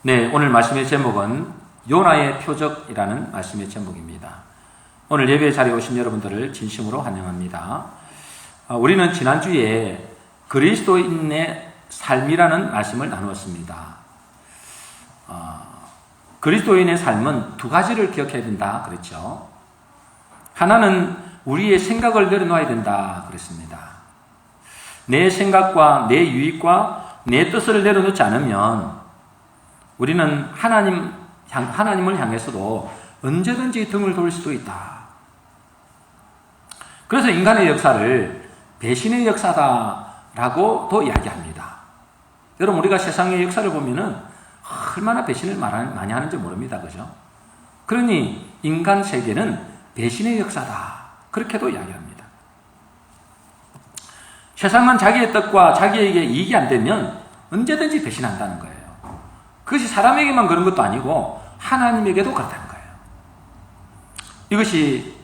네, 오늘 말씀의 제목은 요나의 표적이라는 말씀의 제목입니다. 오늘 예배 자리에 오신 여러분들을 진심으로 환영합니다. 우리는 지난주에 그리스도인의 삶이라는 말씀을 나누었습니다. 그리스도인의 삶은 두 가지를 기억해야 된다 그랬죠. 하나는 우리의 생각을 내려놓아야 된다 그랬습니다. 내 생각과 내 유익과 내 뜻을 내려놓지 않으면 우리는 하나님을 향해서도 언제든지 등을 돌릴 수도 있다. 그래서 인간의 역사를 배신의 역사다라고도 이야기합니다. 여러분, 우리가 세상의 역사를 보면은 얼마나 배신을 많이 하는지 모릅니다. 그죠? 그러니 인간 세계는 배신의 역사다. 그렇게도 이야기합니다. 세상은 자기의 뜻과 자기에게 이익이 안 되면 언제든지 배신한다는 거예요. 그것이 사람에게만 그런 것도 아니고 하나님에게도 그렇다는 거예요. 이것이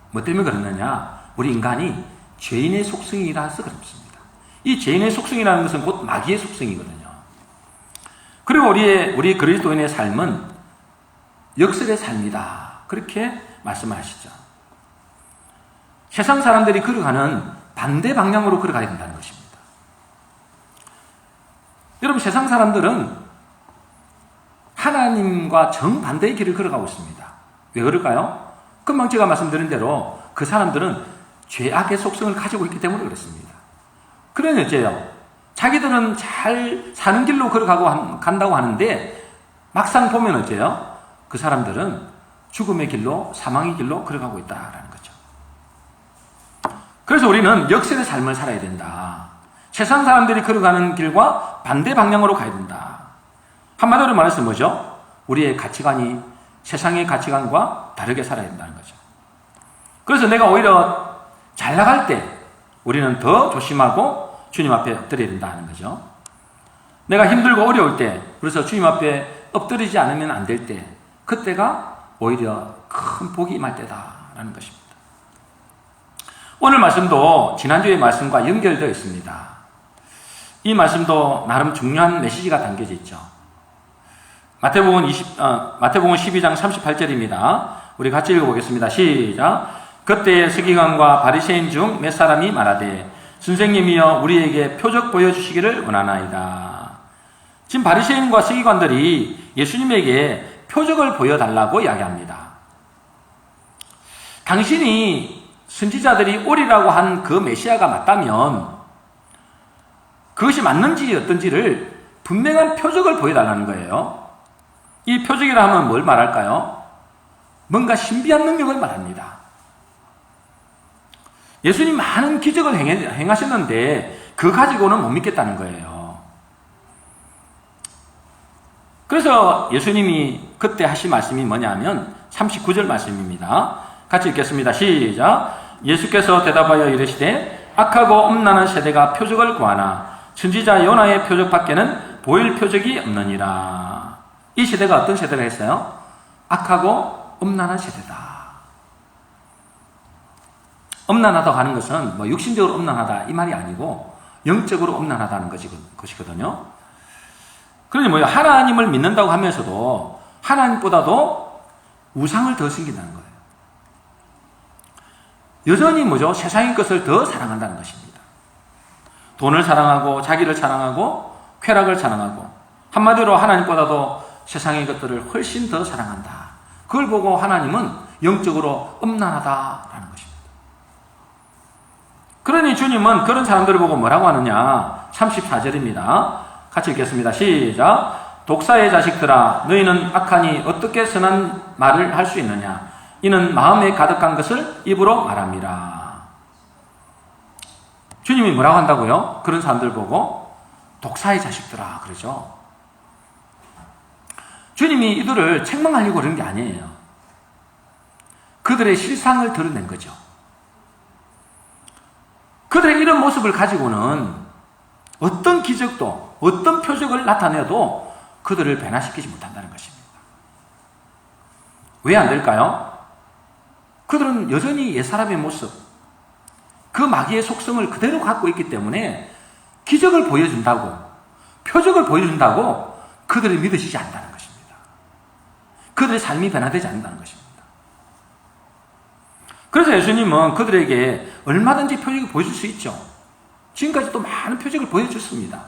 뭐 때문에 그러느냐? 우리 인간이 죄인의 속성이라서 그렇습니다. 이 죄인의 속성이라는 것은 곧 마귀의 속성이거든요. 그리고 우리 그리스도인의 삶은 역설의 삶이다. 그렇게 말씀을 하시죠. 세상 사람들이 걸어가는 반대 방향으로 걸어가야 된다는 것입니다. 여러분, 세상 사람들은 하나님과 정반대의 길을 걸어가고 있습니다. 왜 그럴까요? 금방 제가 말씀드린 대로 그 사람들은 죄악의 속성을 가지고 있기 때문에 그렇습니다. 그러니 어째요? 자기들은 잘 사는 길로 걸어가고 간다고 하는데 막상 보면 어째요? 그 사람들은 죽음의 길로, 사망의 길로 걸어가고 있다라는 거죠. 그래서 우리는 역설의 삶을 살아야 된다. 세상 사람들이 걸어가는 길과 반대 방향으로 가야 된다. 한마디로 말해서 뭐죠? 우리의 가치관이 세상의 가치관과 다르게 살아야 된다는 거죠. 그래서 내가 오히려 잘 나갈 때 우리는 더 조심하고 주님 앞에 엎드려야 된다는 거죠. 내가 힘들고 어려울 때, 그래서 주님 앞에 엎드리지 않으면 안 될 때, 그때가 오히려 큰 복이 임할 때다라는 것입니다. 오늘 말씀도 지난주의 말씀과 연결되어 있습니다. 이 말씀도 나름 중요한 메시지가 담겨져 있죠. 마태복음 12장 38절입니다. 우리 같이 읽어보겠습니다. 시작. 그때 서기관과 바리새인 중 몇 사람이 말하되 선생님이여 우리에게 표적 보여주시기를 원하나이다. 지금 바리새인과 서기관들이 예수님에게 표적을 보여달라고 이야기합니다. 당신이 선지자들이 오리라고 한 그 메시아가 맞다면 그것이 맞는지 어떤지를 분명한 표적을 보여달라는 거예요. 이 표적이라 하면 뭘 말할까요? 뭔가 신비한 능력을 말합니다. 예수님 많은 기적을 행하셨는데 그거 가지고는 못 믿겠다는 거예요. 그래서 예수님이 그때 하신 말씀이 뭐냐면 39절 말씀입니다. 같이 읽겠습니다. 시작. 예수께서 대답하여 이르시되 악하고 음란한 세대가 표적을 구하나 선지자 요나의 표적밖에는 보일 표적이 없느니라. 이 세대가 어떤 세대를 했어요? 악하고 음란한 세대다. 음란하다고 하는 것은 뭐 육신적으로 음란하다 이 말이 아니고 영적으로 음란하다는 것이거든요. 그러니 뭐예요? 하나님을 믿는다고 하면서도 하나님보다도 우상을 더 섬긴다는 거예요. 여전히 뭐죠? 세상의 것을 더 사랑한다는 것입니다. 돈을 사랑하고 자기를 사랑하고 쾌락을 사랑하고 한마디로 하나님보다도 세상의 것들을 훨씬 더 사랑한다. 그걸 보고 하나님은 영적으로 음란하다라는 것입니다. 그러니 주님은 그런 사람들을 보고 뭐라고 하느냐? 34절입니다. 같이 읽겠습니다. 시작. 독사의 자식들아 너희는 악하니 어떻게 선한 말을 할 수 있느냐? 이는 마음에 가득한 것을 입으로 말합니다. 주님이 뭐라고 한다고요? 그런 사람들 보고 독사의 자식들아 그러죠. 주님이 이들을 책망하려고 그런 게 아니에요. 그들의 실상을 드러낸 거죠. 그들의 이런 모습을 가지고는 어떤 기적도 어떤 표적을 나타내도 그들을 변화시키지 못한다는 것입니다. 왜 안 될까요? 그들은 여전히 옛사람의 모습, 그 마귀의 속성을 그대로 갖고 있기 때문에 기적을 보여준다고, 표적을 보여준다고 그들이 믿으시지 않는다는 것입니다. 그들의 삶이 변화되지 않는다는 것입니다. 그래서 예수님은 그들에게 얼마든지 표적을 보여줄 수 있죠. 지금까지 또 많은 표적을 보여줬습니다.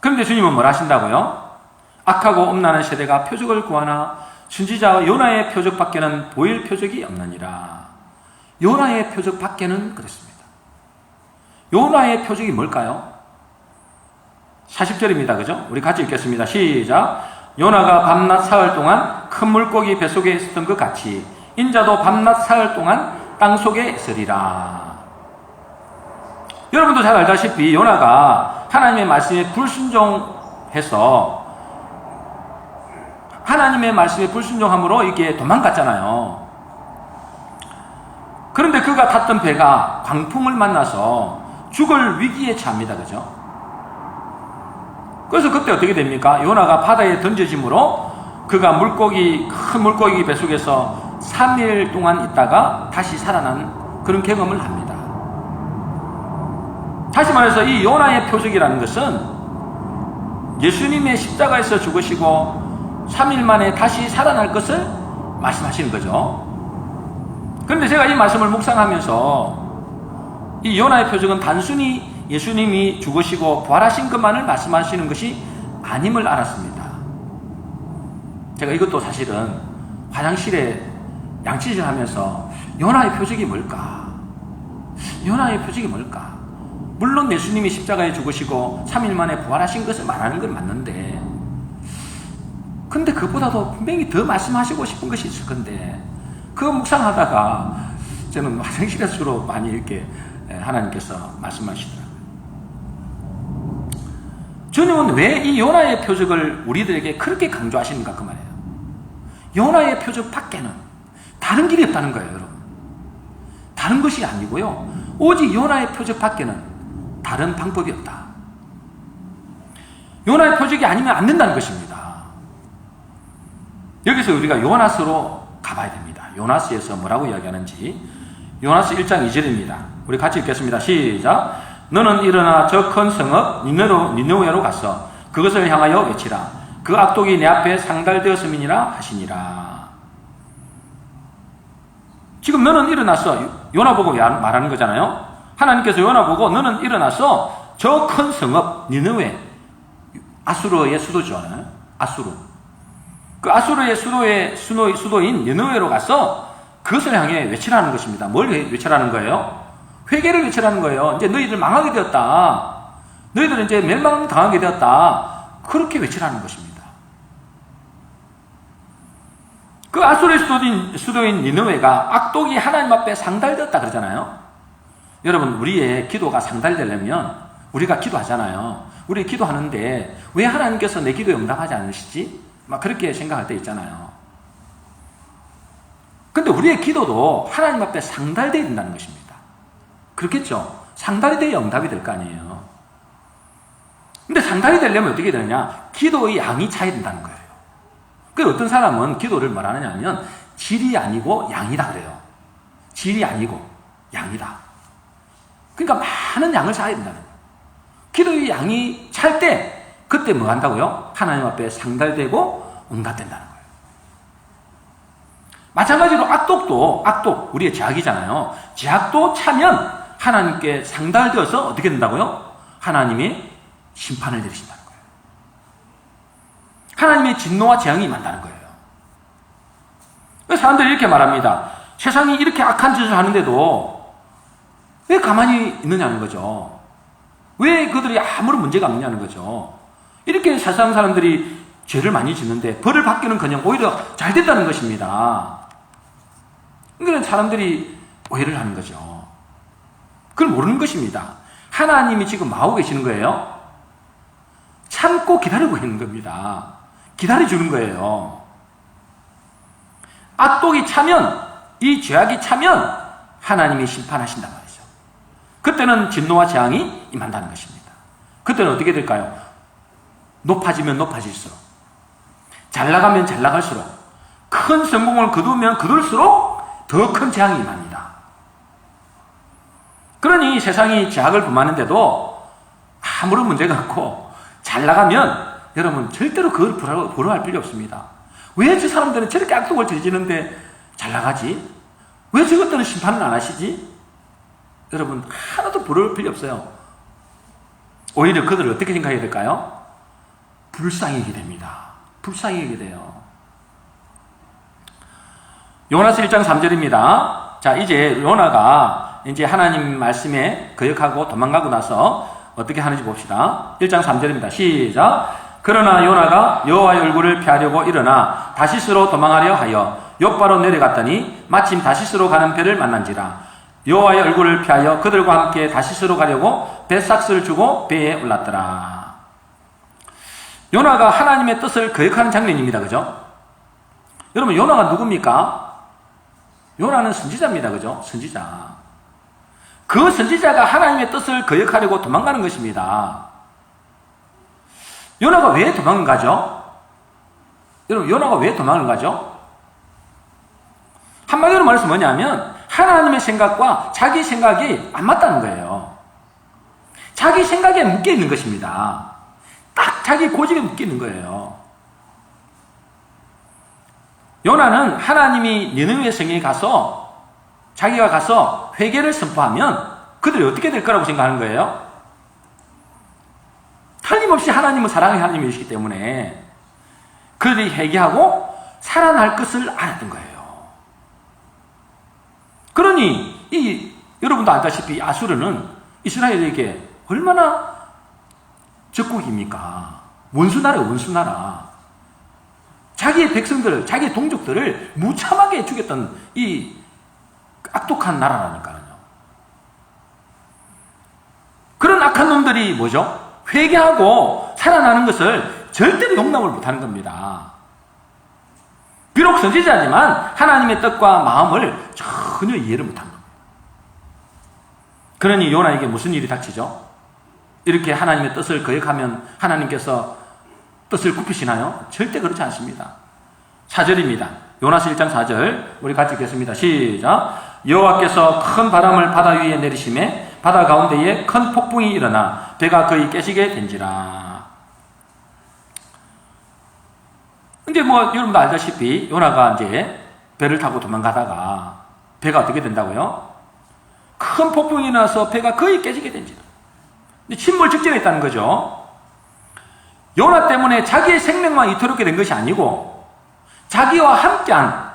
그런데 주님은 뭘 하신다고요? 악하고 음란한 세대가 표적을 구하나 선지자 요나의 표적 밖에는 보일 표적이 없느니라. 요나의 표적 밖에는 그랬습니다. 요나의 표적이 뭘까요? 40절입니다. 그죠? 우리 같이 읽겠습니다. 시작. 요나가 밤낮 사흘 동안 큰 물고기 뱃속에 있었던 것 같이 인자도 밤낮 사흘 동안 땅속에 있으리라. 여러분도 잘 알다시피 요나가 하나님의 말씀에 불순종해서 하나님의 말씀에 불순종함으로 이렇게 도망갔잖아요. 그런데 그가 탔던 배가 광풍을 만나서 죽을 위기에 처합니다. 그죠? 그래서 그때 어떻게 됩니까? 요나가 바다에 던져짐으로 그가 큰 물고기 뱃속에서 3일 동안 있다가 다시 살아난 그런 경험을 합니다. 다시 말해서 이 요나의 표적이라는 것은 예수님의 십자가에서 죽으시고 3일 만에 다시 살아날 것을 말씀하시는 거죠. 그런데 제가 이 말씀을 묵상하면서 이 요나의 표적은 단순히 예수님이 죽으시고 부활하신 것만을 말씀하시는 것이 아님을 알았습니다. 제가 이것도 사실은 화장실에 양치질 하면서 요나의 표적이 뭘까? 요나의 표적이 뭘까? 물론 예수님이 십자가에 죽으시고 3일 만에 부활하신 것을 말하는 건 맞는데 근데 그보다도 분명히 더 말씀하시고 싶은 것이 있을 건데 그거 묵상하다가 저는 화장실에서 주로 많이 이렇게 하나님께서 말씀하시더라고요. 주님은 왜 이 요나의 표적을 우리들에게 그렇게 강조하시는가 그 말이에요. 요나의 표적 밖에는 다른 길이 없다는 거예요, 여러분. 다른 것이 아니고요. 오직 요나의 표적 밖에는 다른 방법이 없다. 요나의 표적이 아니면 안 된다는 것입니다. 여기서 우리가 요나스로 가봐야 됩니다. 요나스에서 뭐라고 이야기하는지. 요나스 1장 2절입니다. 우리 같이 읽겠습니다. 시작. 너는 일어나 저 큰 성읍 니느웨로 가서 그것을 향하여 외치라. 그 악독이 내 앞에 상달되었음이니라 하시니라. 지금 너는 일어나서 요나 보고 말하는 거잖아요. 하나님께서 요나 보고 너는 일어나서 저 큰 성읍 니느웨, 아수르의 수도죠. 아수르. 그 아수르의 수도인 니느웨로 가서 그것을 향해 외치라는 것입니다. 뭘 외치라는 거예요? 회개를 외치라는 거예요. 이제 너희들 망하게 되었다. 너희들은 이제 멸망을 당하게 되었다. 그렇게 외치라는 것입니다. 그 아수르의 수도인 니느웨가 악독이 하나님 앞에 상달되었다 그러잖아요. 여러분, 우리의 기도가 상달되려면 우리가 기도하잖아요. 우리 기도하는데 왜 하나님께서 내 기도에 응답하지 않으시지? 막 그렇게 생각할 때 있잖아요. 근데 우리의 기도도 하나님 앞에 상달되어야 된다는 것입니다. 그렇겠죠? 상달이 돼야 응답이 될 거 아니에요. 근데 상달이 되려면 어떻게 되느냐? 기도의 양이 차야 된다는 거예요. 그래서 어떤 사람은 기도를 뭐라 하느냐면 질이 아니고 양이다 그래요. 질이 아니고 양이다. 그러니까 많은 양을 쌓아야 된다는 거예요. 기도의 양이 찰 때 그때 뭐 한다고요? 하나님 앞에 상달되고 응답된다는 거예요. 마찬가지로 악독, 우리의 죄악이잖아요. 죄악도 차면 하나님께 상달되어서 어떻게 된다고요? 하나님이 심판을 내리신다는 거예요. 하나님의 진노와 재앙이 임한다는 거예요. 사람들이 이렇게 말합니다. 세상이 이렇게 악한 짓을 하는데도 왜 가만히 있느냐는 거죠. 왜 그들이 아무런 문제가 없느냐는 거죠. 이렇게 세상 사람들이 죄를 많이 짓는데 벌을 받기는커녕 오히려 잘 된다는 것입니다. 그러니까 사람들이 오해를 하는 거죠. 그걸 모르는 것입니다. 하나님이 지금 뭐 하고 계시는 거예요? 참고 기다리고 있는 겁니다. 기다려주는 거예요. 악독이 차면, 이 죄악이 차면 하나님이 심판하신단 말이죠. 그때는 진노와 재앙이 임한다는 것입니다. 그때는 어떻게 될까요? 높아지면 높아질수록, 잘 나가면 잘 나갈수록, 큰 성공을 거두면 거둘수록 더 큰 재앙이 임합니다. 그러니 세상이 죄악을 범하는데도 아무런 문제가 없고 잘 나가면 여러분 절대로 그걸 부러워할 필요 없습니다. 왜 저 사람들은 저렇게 악독을 저지르는데 잘 나가지? 왜 저것들은 심판을 안 하시지? 여러분, 하나도 부러울 필요 없어요. 오히려 그들을 어떻게 생각해야 될까요? 불쌍히 여기게 됩니다. 불쌍히 여기게 돼요. 요나서 1장 3절입니다. 자, 이제 요나가 이제 하나님 말씀에 거역하고 도망가고 나서 어떻게 하는지 봅시다. 1장 3절입니다. 시작. 그러나 요나가 여호와의 얼굴을 피하려고 일어나 다시스로 도망하려 하여 욥바로 내려갔더니 마침 다시스로 가는 배를 만난지라. 여호와의 얼굴을 피하여 그들과 함께 다시스로 가려고 배삭스를 주고 배에 올랐더라. 요나가 하나님의 뜻을 거역하는 장면입니다. 그죠? 여러분, 요나가 누굽니까? 요나는 선지자입니다. 그죠? 선지자. 그 선지자가 하나님의 뜻을 거역하려고 도망가는 것입니다. 요나가 왜 도망을 가죠? 여러분, 요나가 왜 도망을 가죠? 한마디로 말해서 뭐냐면 하나님의 생각과 자기 생각이 안 맞다는 거예요. 자기 생각에 묶여 있는 것입니다. 딱 자기 고집에 묶여 있는 거예요. 요나는 하나님이 니느웨 성에 가서 자기가 가서 회개를 선포하면 그들이 어떻게 될 거라고 생각하는 거예요? 틀림없이 하나님은 사랑의 하나님이시기 때문에 그들이 회개하고 살아날 것을 알았던 거예요. 그러니 여러분도 알다시피 아수르는 이스라엘에게 얼마나 적국입니까? 원수나라예요, 원수나라. 자기의 백성들을, 자기의 동족들을 무참하게 죽였던 이 악독한 나라라니까요. 그런 악한 놈들이 뭐죠? 회개하고 살아나는 것을 절대로 용납을 못하는 겁니다. 비록 선지자지만 하나님의 뜻과 마음을 전혀 이해를 못한 겁니다. 그러니 요나에게 무슨 일이 닥치죠? 이렇게 하나님의 뜻을 거역하면 하나님께서 뜻을 굽히시나요? 절대 그렇지 않습니다. 4절입니다. 요나서 1장 4절 우리 같이 읽겠습니다. 시작. 여호와께서 큰 바람을 바다 위에 내리심에 바다 가운데에 큰 폭풍이 일어나 배가 거의 깨지게 된지라. 근데 여러분도 알다시피 요나가 이제 배를 타고 도망가다가 배가 어떻게 된다고요? 큰 폭풍이 나서 배가 거의 깨지게 된지라. 침몰 직전에 있다는 거죠. 요나 때문에 자기의 생명만 이토록 된 것이 아니고 자기와 함께한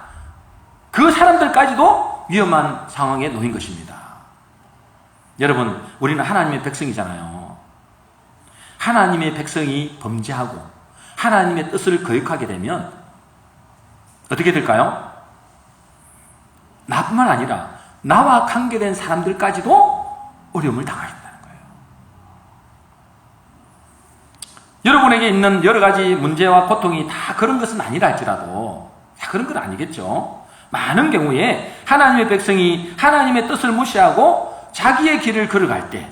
그 사람들까지도 위험한 상황에 놓인 것입니다. 여러분, 우리는 하나님의 백성이잖아요. 하나님의 백성이 범죄하고 하나님의 뜻을 거역하게 되면 어떻게 될까요? 나뿐만 아니라 나와 관계된 사람들까지도 어려움을 당하게 된다는 거예요. 여러분에게 있는 여러 가지 문제와 고통이 다 그런 것은 아니라 할지라도 다 그런 건 아니겠죠. 많은 경우에 하나님의 백성이 하나님의 뜻을 무시하고 자기의 길을 걸어갈 때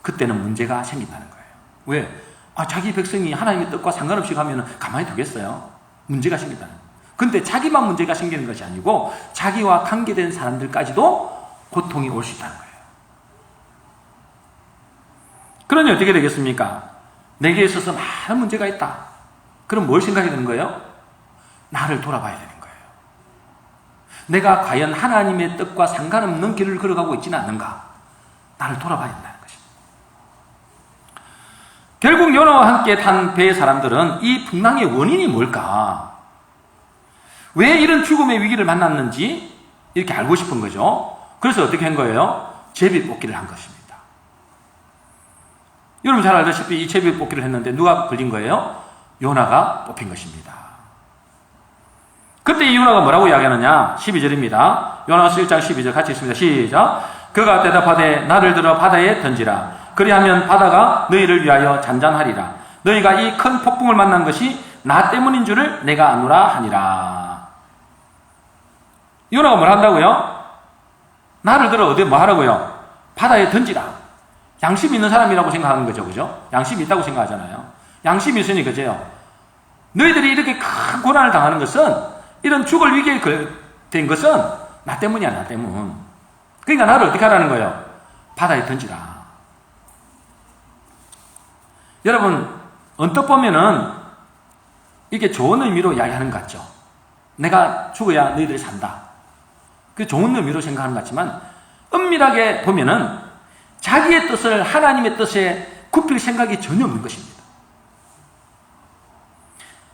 그때는 문제가 생긴다는 거예요. 왜? 자기 백성이 하나님의 뜻과 상관없이 가면 가만히 두겠어요? 문제가 생긴다는 거예요. 근데 자기만 문제가 생기는 것이 아니고 자기와 관계된 사람들까지도 고통이 올 수 있다는 거예요. 그러니 어떻게 되겠습니까? 내게 있어서 많은 문제가 있다. 그럼 뭘 생각해야 되는 거예요? 나를 돌아봐야 되는 거예요. 내가 과연 하나님의 뜻과 상관없는 길을 걸어가고 있지는 않는가? 나를 돌아봐야 된다는 것입니다. 결국 요나와 함께 탄 배의 사람들은 이 풍랑의 원인이 뭘까? 왜 이런 죽음의 위기를 만났는지 이렇게 알고 싶은 거죠. 그래서 어떻게 한 거예요? 제비뽑기를 한 것입니다. 여러분 잘 알다시피 이 제비뽑기를 했는데 누가 걸린 거예요? 요나가 뽑힌 것입니다. 그때 이 요나가 뭐라고 이야기하느냐? 12절입니다. 요나서 1장 12절 같이 읽습니다. 시작. 그가 대답하되 나를 들어 바다에 던지라. 그리하면 바다가 너희를 위하여 잔잔하리라. 너희가 이 큰 폭풍을 만난 것이 나 때문인 줄을 내가 아노라 하니라. 요나가 뭘 한다고요? 나를 들어 어디 뭐 하라고요? 바다에 던지라. 양심이 있는 사람이라고 생각하는 거죠. 그죠? 양심이 있다고 생각하잖아요. 양심이 있으니 그죠? 너희들이 이렇게 큰 고난을 당하는 것은 이런 죽을 위기에 된 것은 나 때문이야, 나 때문. 그러니까 나를 어떻게 하라는 거예요? 바다에 던지라. 여러분, 언뜻 보면은 이게 좋은 의미로 이야기하는 것 같죠. 내가 죽어야 너희들이 산다. 그 좋은 의미로 생각하는 것 같지만 엄밀하게 보면은 자기의 뜻을 하나님의 뜻에 굽힐 생각이 전혀 없는 것입니다.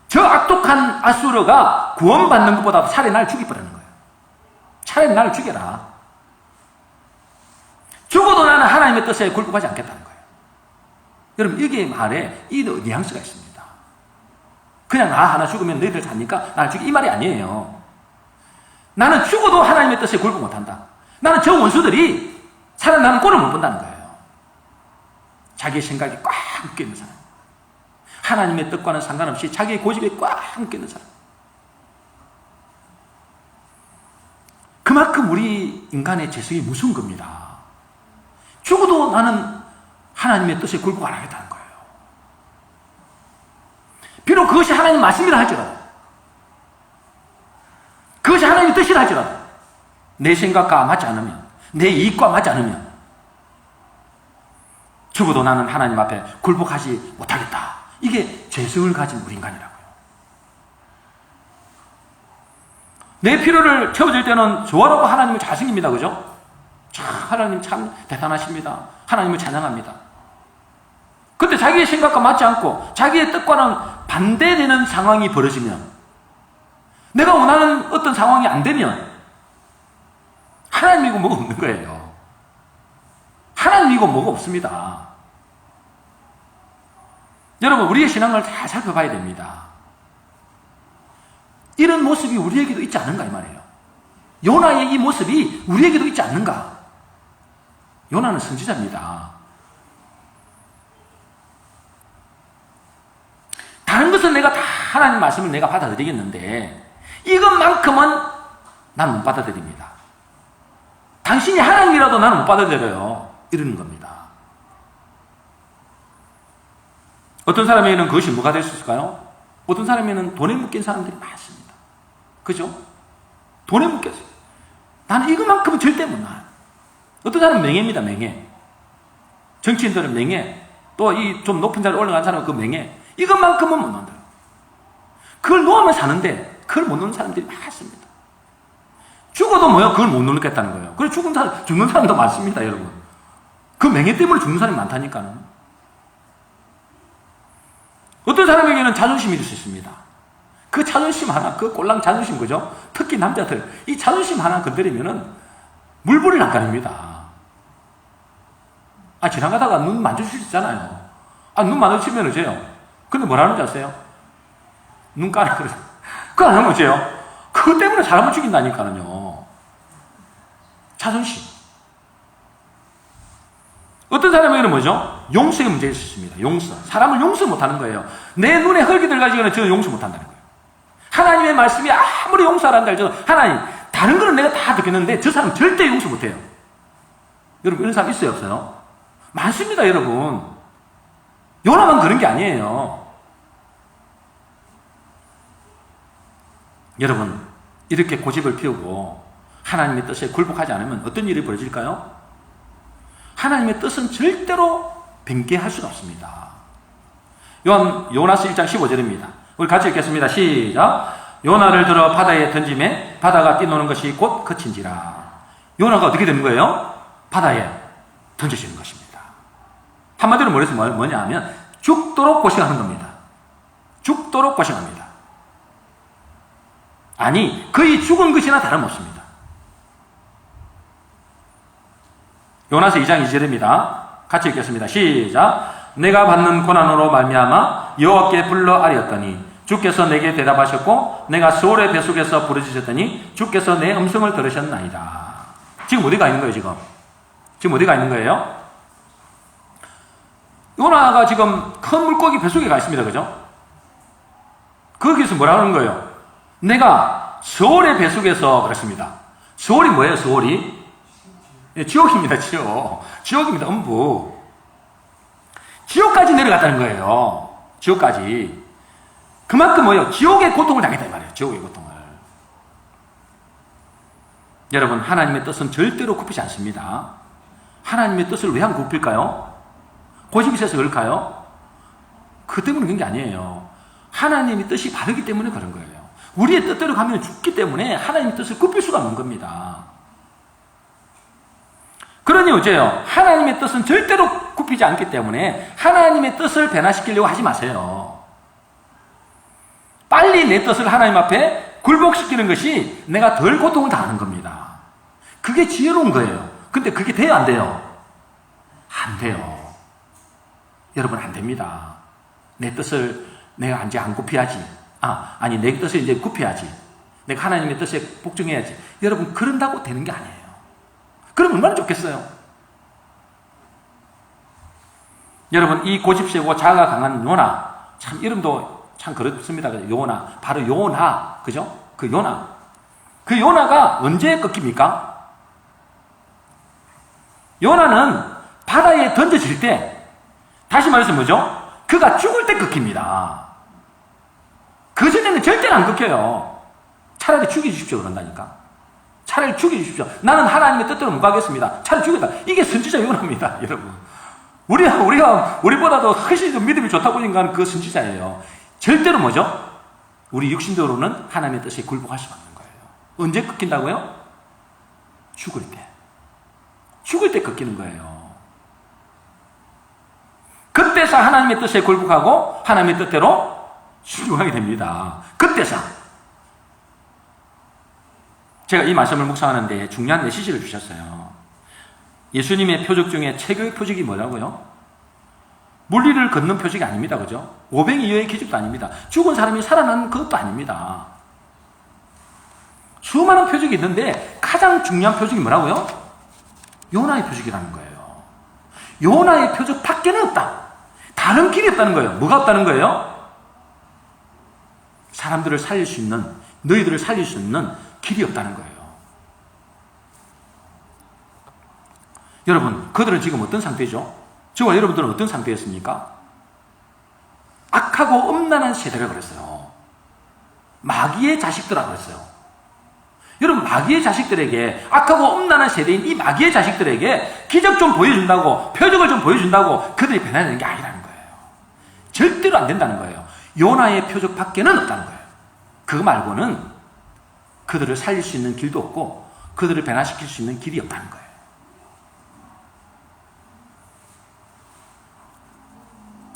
저 악독한 아수르가 구원받는 것보다 차라리 나를 죽여버리는 거예요. 차라리 나를 죽여라. 죽어도 나는 하나님의 뜻에 굴복하지 않겠다는 거예요. 여러분, 이게 말에 이 뉘앙스가 있습니다. 그냥 나 하나 죽으면 너희들 사니까 나를 죽여, 이 말이 아니에요. 나는 죽어도 하나님의 뜻에 굴복 못한다. 나는 저 원수들이 살아나는 꼴을 못 본다는 거예요. 자기의 생각이 꽉 묶여있는 사람, 하나님의 뜻과는 상관없이 자기의 고집에 꽉 묶여있는 사람. 그만큼 우리 인간의 재성이 무서운 겁니다. 죽어도 나는 하나님의 뜻에 굴복 안 하겠다는 거예요. 비록 그것이 하나님 말씀이라 할지라도, 그것이 하나님의 뜻이라 할지라도 내 생각과 맞지 않으면, 내 이익과 맞지 않으면 죽어도 나는 하나님 앞에 굴복하지 못하겠다. 이게 재성을 가진 우리 인간이라고요. 내 필요를 채워줄 때는 좋아라고 하나님을 잘 섬깁니다. 그죠? 하나님 참 대단하십니다. 하나님을 찬양합니다. 근데 자기의 생각과 맞지 않고 자기의 뜻과는 반대되는 상황이 벌어지면, 내가 원하는 어떤 상황이 안 되면 하나님이고 뭐가 없는 거예요. 하나님이고 뭐가 없습니다. 여러분, 우리의 신앙을 잘 살펴봐야 됩니다. 이런 모습이 우리에게도 있지 않은가 이 말이에요. 요나의 이 모습이 우리에게도 있지 않는가. 요나는 선지자입니다. 다른 것은 내가 다 하나님 말씀을 내가 받아들이겠는데 이것만큼은 난 못 받아들입니다. 당신이 하나님이라도 나는 못 받아들여요. 이러는 겁니다. 어떤 사람에게는 그것이 뭐가 될 수 있을까요? 어떤 사람에게는 돈에 묶인 사람들이 많습니다. 그죠? 돈에 묶였어요. 나는 이것만큼은 절대 못 나요. 어떤 사람은 명예입니다. 명예. 정치인들은 명예. 또 이 좀 높은 자리에 올라간 사람은 그 명예. 이것만큼은 못 논다. 그걸 놓으면 사는데 그걸 못 놓는 사람들이 많습니다. 죽어도 뭐요? 그걸 못 놓겠다는 거예요. 그래서 죽는 사람도 많습니다, 여러분. 그 명예 때문에 죽는 사람이 많다니까요. 어떤 사람에게는 자존심이 있을 수 있습니다. 그 자존심 하나, 그 꼴랑 자존심, 그죠? 특히 남자들, 이 자존심 하나 건드리면은 물불을 안 가립니다. 지나가다가 눈 만져줄 수 있잖아요. 눈 마주치면 어째요? 근데 뭐라는 줄 아세요? 눈 까라 그러죠. 그거 안 하면 어째요? 그것 때문에 사람을 죽인다니까요. 자존심. 어떤 사람에게는 뭐죠? 용서의 문제가 있을 수 있습니다. 용서. 사람을 용서 못하는 거예요. 내 눈에 흙이 들어가지고는 저는 용서 못한다는 거예요. 하나님의 말씀이 아무리 용서하란다 해도 하나님, 다른 거는 내가 다 듣겠는데 저 사람 절대 용서 못해요. 여러분, 이런 사람 있어요, 없어요? 많습니다, 여러분. 요나만 그런 게 아니에요. 여러분, 이렇게 고집을 피우고 하나님의 뜻에 굴복하지 않으면 어떤 일이 벌어질까요? 하나님의 뜻은 절대로 변개할 수가 없습니다. 요나서 1장 15절입니다. 우리 같이 읽겠습니다. 시작. 요나를 들어 바다에 던짐에 바다가 뛰노는 것이 곧 그친지라. 요나가 어떻게 되는 거예요? 바다에 던져지는 것입니다. 한마디로 말해서 뭐냐 하면 죽도록 고생하는 겁니다. 죽도록 고생합니다. 아니, 거의 죽은 것이나 다름없습니다. 요나서 2장 2절입니다. 같이 읽겠습니다. 시작. 내가 받는 고난으로 말미암아 여호와께 불러 아뢰었더니 주께서 내게 대답하셨고 내가 수월의 뱃속에서 부르짖었더니 주께서 내 음성을 들으셨나이다. 지금 어디가 있는 거예요? 지금 어디가 있는 거예요? 요나가 지금 큰 물고기 뱃속에 가 있습니다. 그죠? 거기서 뭐라 하는 거예요? 내가 수월의 뱃속에서 그랬습니다. 수월이 뭐예요? 수월이? 지옥입니다. 지옥입니다. 음부. 지옥까지 내려갔다는 거예요. 지옥까지. 그만큼 뭐예요? 지옥의 고통을 당했단 말이에요. 지옥의 고통을. 여러분, 하나님의 뜻은 절대로 굽히지 않습니다. 하나님의 뜻을 왜 안 굽힐까요? 고집이 세서 그럴까요? 그 때문에 그런 게 아니에요. 하나님의 뜻이 바르기 때문에 그런 거예요. 우리의 뜻대로 가면 죽기 때문에 하나님의 뜻을 굽힐 수가 없는 겁니다. 그러니 어째요? 하나님의 뜻은 절대로 굽히지 않기 때문에 하나님의 뜻을 변화시키려고 하지 마세요. 빨리 내 뜻을 하나님 앞에 굴복시키는 것이 내가 덜 고통을 당하는 겁니다. 그게 지혜로운 거예요. 근데 그게 돼요, 안 돼요? 안 돼요. 여러분, 안 됩니다. 내 뜻을 내가 이제 안 굽혀야지. 아니, 내 뜻을 이제 굽혀야지. 내가 하나님의 뜻에 복종해야지. 여러분, 그런다고 되는 게 아니에요. 그럼 얼마나 좋겠어요? 여러분, 이 고집세고 자아가 강한 요나, 참 이름도 참 그렇습니다. 요나, 바로 요나, 그죠? 그 요나. 그 요나가 언제 꺾입니까? 요나는 바다에 던져질 때, 다시 말해서 뭐죠? 그가 죽을 때 꺾입니다. 그전에는 절대로 안 꺾여요. 차라리 죽여주십시오, 그런다니까. 차라리 죽여주십시오. 나는 하나님의 뜻대로 못 가겠습니다. 차라리 죽여다. 이게 선지자 요나입니다, 여러분. 우리보다도 훨씬 더 믿음이 좋다 보니까 그 선지자예요. 절대로 뭐죠? 우리 육신적으로는 하나님의 뜻에 굴복할 수 없는 거예요. 언제 꺾인다고요? 죽을 때. 죽을 때 꺾이는 거예요. 그때서 하나님의 뜻에 굴복하고 하나님의 뜻대로 순종하게 됩니다. 그때서. 제가 이 말씀을 묵상하는데 중요한 메시지를 주셨어요. 예수님의 표적 중에 최고의 표적이 뭐라고요? 물리를 걷는 표적이 아닙니다. 그죠? 오병이어의 기적도 아닙니다. 죽은 사람이 살아나는 그것도 아닙니다. 수많은 표적이 있는데 가장 중요한 표적이 뭐라고요? 요나의 표적이라는 거예요. 요나의 표적 밖에는 없다. 다른 길이 없다는 거예요. 뭐가 없다는 거예요? 사람들을 살릴 수 있는, 너희들을 살릴 수 있는 길이 없다는 거예요. 여러분, 그들은 지금 어떤 상태죠? 저와 여러분들은 어떤 상태였습니까? 악하고 음란한 세대라 그랬어요. 마귀의 자식들이라고 그랬어요. 여러분, 마귀의 자식들에게, 악하고 음란한 세대인 이 마귀의 자식들에게 기적 좀 보여준다고, 표적을 좀 보여준다고 그들이 변화되는 게 아니라는 거예요. 절대로 안 된다는 거예요. 요나의 표적 밖에는 없다는 거예요. 그거 말고는 그들을 살릴 수 있는 길도 없고 그들을 변화시킬 수 있는 길이 없다는 거예요.